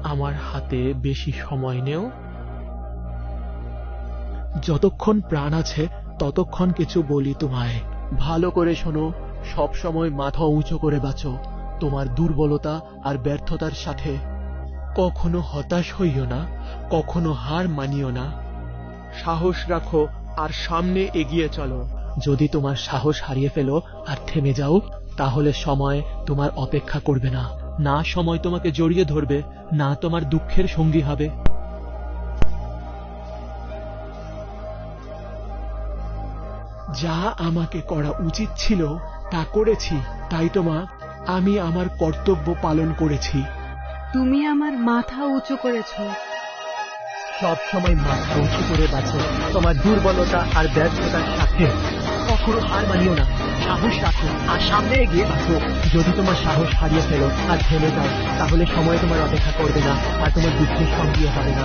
আমার হাতে বেশি সময় নেও। যতক্ষণ প্রাণ আছে ততক্ষণ কিছু বলি তোমায়। ভালো করে শোনো, সব সময় মাথা উঁচু করে বাঁচো তোমার দুর্বলতা আর ব্যর্থতার সাথে। কখনো হতাশ হইও না, কখনো হার মানিও না। সাহস রাখো আর সামনে এগিয়ে চলো। যদি তোমার সাহস হারিয়ে ফেলো আর থেমে যাও, তাহলে সময় তোমার অপেক্ষা করবে না। না সময় তোমাকে জড়িয়ে ধরবে, না তোমার দুঃখের সঙ্গী হবে। যা আমাকে করা উচিত ছিল তা করেছি, তাই আমি আমার কর্তব্য পালন করেছি। তুমি আমার মাথা উঁচু করেছো। সব সময় মাথা উঁচু করে বাঁচো তোমার দুর্বলতা আর ব্যর্থতার সাথে। কখনো হার মানিও না, সাহস রাখো আর সামনে এগিয়ে বাঁচো। যদি তোমার সাহস হারিয়ে ফেলো আর থেমে যাও, তাহলে সময় তোমার অপেক্ষা করবে না আর তোমার দুঃখের সঙ্গীও হবে না।